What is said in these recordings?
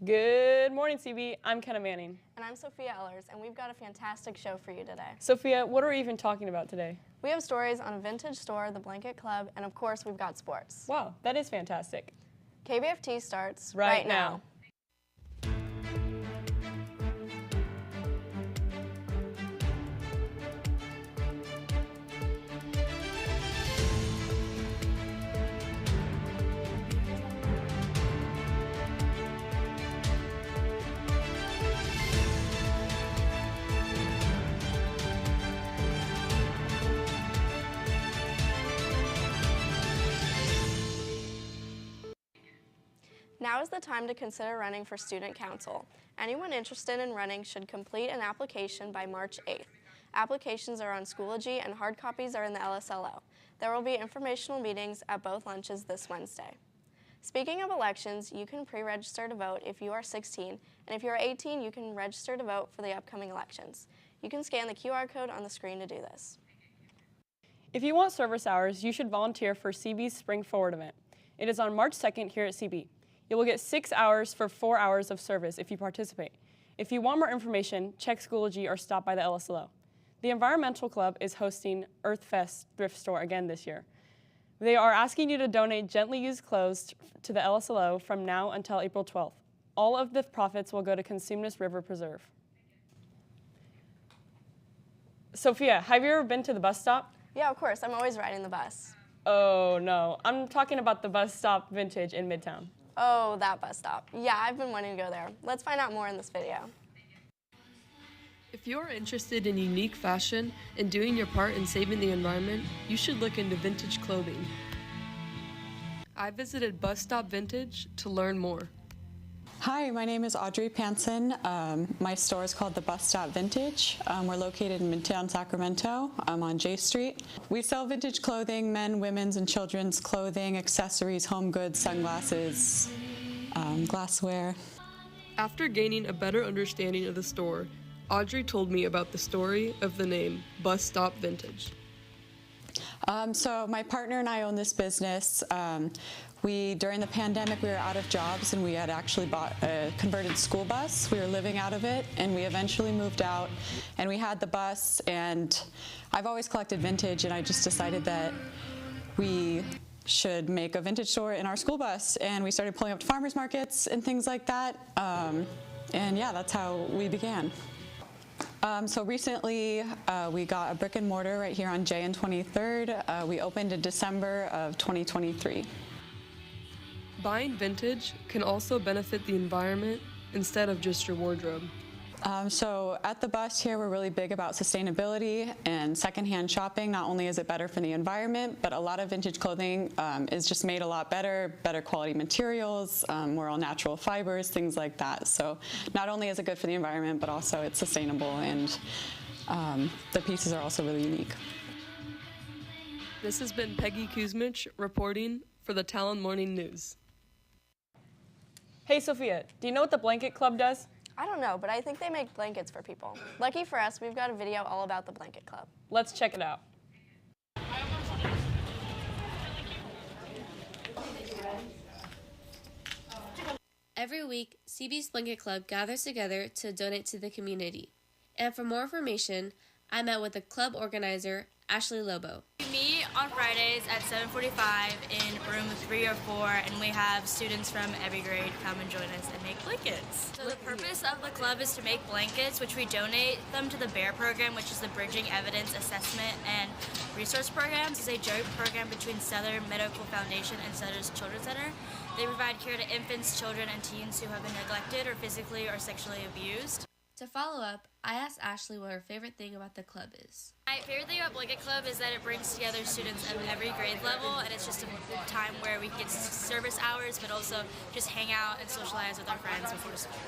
Good morning, CB. I'm Kenna Manning. And I'm Sophia Ellers, and we've got a fantastic show for you today. Sophia, what are we even talking about today? We have stories on a vintage store, the Blanket Club, and of course, we've got sports. Wow, that is fantastic. KBFT starts right now. Now is the time to consider running for student council. Anyone interested in running should complete an application by March 8th. Applications are on Schoology and hard copies are in the LSLO. There will be informational meetings at both lunches this Wednesday. Speaking of elections, you can pre-register to vote if you are 16, and if you are 18, you can register to vote for the upcoming elections. You can scan the QR code on the screen to do this. If you want service hours, you should volunteer for CB's Spring Forward event. It is on March 2nd here at CB. You will get 6 hours for 4 hours of service if you participate. If you want more information, check Schoology or stop by the LSLO. The Environmental Club is hosting EarthFest thrift store again this year. They are asking you to donate gently used clothes to the LSLO from now until April 12th. All of the profits will go to Consumnes River Preserve. Sophia, have you ever been to the bus stop? Yeah, of course. I'm always riding the bus. Oh, no. I'm talking about the bus stop Vintage in Midtown. Oh, that bus stop. Yeah, I've been wanting to go there. Let's find out more in this video. If you're interested in unique fashion and doing your part in saving the environment, you should look into vintage clothing. I visited Bus Stop Vintage to learn more. Hi, my name is Audrey Panson. My store is called the Bus Stop Vintage. We're located in Midtown, Sacramento. I'm on J Street. We sell vintage clothing, men, women's, and children's clothing, accessories, home goods, sunglasses, glassware. After gaining a better understanding of the store, Audrey told me about the story of the name Bus Stop Vintage. So my partner and I own this business. During the pandemic, we were out of jobs and we had actually bought a converted school bus. We were living out of it and we eventually moved out and we had the bus, and I've always collected vintage, and I just decided that we should make a vintage store in our school bus, and we started pulling up to farmers markets and things like that. And yeah, that's how we began. So recently we got a brick and mortar right here on J and 23rd. We opened in December of 2023. Buying vintage can also benefit the environment instead of just your wardrobe. So at the bus here, we're really big about sustainability and secondhand shopping. Not only is it better for the environment, but a lot of vintage clothing is just made a lot better quality materials, more all natural fibers, things like that. So not only is it good for the environment, but also it's sustainable, and the pieces are also really unique. This has been Peggy Kuzmich reporting for the TALON Morning News. Hey, Sophia, do you know what the Blanket Club does? I don't know, but I think they make blankets for people. Lucky for us, we've got a video all about the Blanket Club. Let's check it out. Every week, CB's Blanket Club gathers together to donate to the community. And for more information, I met with the club organizer, Ashley Lobo. We meet on Fridays at 7:45 in room 304, and we have students from every grade come and join us and make blankets. So the purpose of the club is to make blankets, which we donate them to the BEAR program, which is the Bridging Evidence Assessment and Resource Program. This is a joint program between Southern Medical Foundation and Southern Children's Center. They provide care to infants, children, and teens who have been neglected or physically or sexually abused. To follow up, I asked Ashley what her favorite thing about the club is. My favorite thing about Blanket Club is that it brings together students of every grade level, and it's just a time where we can get service hours, but also just hang out and socialize with our friends before school.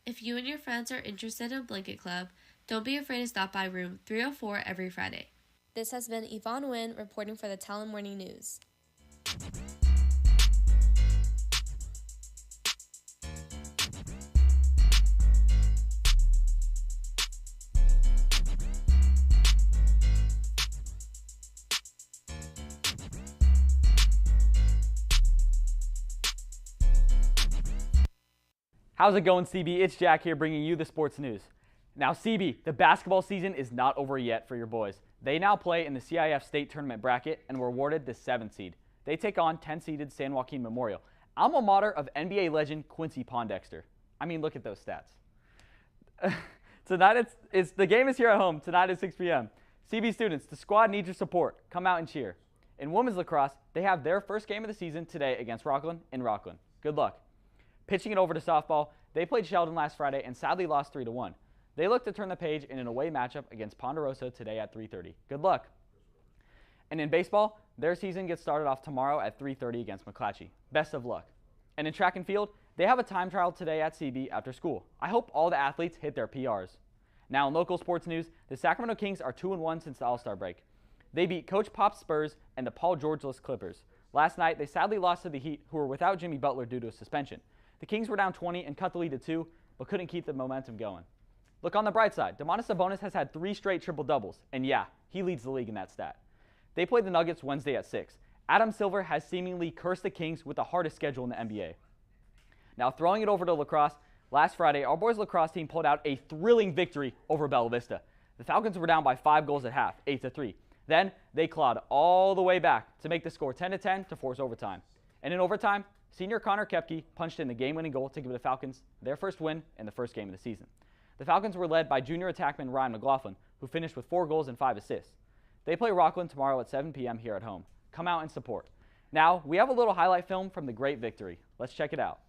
If you and your friends are interested in Blanket Club, don't be afraid to stop by room 304 every Friday. This has been Yvonne Nguyen reporting for the TALON Morning News. How's it going, CB? It's Jack here bringing you the sports news. Now, CB, the basketball season is not over yet for your boys. They now play in the CIF state tournament bracket and were awarded the 7th seed. They take on 10-seeded San Joaquin Memorial, alma mater of NBA legend Quincy Pondexter. I mean, look at those stats. Tonight, the game is here at home. Tonight at 6 p.m. CB students, the squad needs your support. Come out and cheer. In women's lacrosse, they have their first game of the season today against Rockland in Rockland. Good luck. Pitching it over to softball, they played Sheldon last Friday and sadly lost 3-1. They look to turn the page in an away matchup against Ponderosa today at 3:30. Good luck. And in baseball, their season gets started off tomorrow at 3:30 against McClatchy. Best of luck. And in track and field, they have a time trial today at CB after school. I hope all the athletes hit their PRs. Now in local sports news, the Sacramento Kings are 2-1 since the All-Star break. They beat Coach Pop's Spurs and the Paul Georgeless Clippers. Last night, they sadly lost to the Heat, who were without Jimmy Butler due to a suspension. The Kings were down 20 and cut the lead to 2, but couldn't keep the momentum going. Look on the bright side, Domantas Sabonis has had 3 straight triple-doubles, and yeah, he leads the league in that stat. They play the Nuggets Wednesday at 6. Adam Silver has seemingly cursed the Kings with the hardest schedule in the NBA. Now throwing it over to lacrosse, last Friday, our boys lacrosse team pulled out a thrilling victory over Bella Vista. The Falcons were down by 5 goals at half, 8-3. Then they clawed all the way back to make the score 10-10 to force overtime. And in overtime, senior Connor Koepke punched in the game-winning goal to give the Falcons their first win in the first game of the season. The Falcons were led by junior attackman Ryan McLaughlin, who finished with 4 goals and 5 assists. They play Rockland tomorrow at 7 p.m. here at home. Come out and support. Now, we have a little highlight film from the great victory. Let's check it out.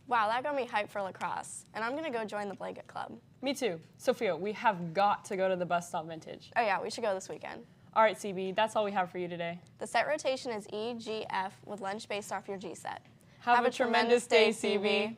Wow, that got me hyped for lacrosse, and I'm gonna go join the blanket club. Me too. Sophia, we have got to go to the Bus Stop Vintage. Oh yeah, we should go this weekend. All right, CB, that's all we have for you today. The set rotation is E, G, F with lunch based off your G set. Have a tremendous day, CB.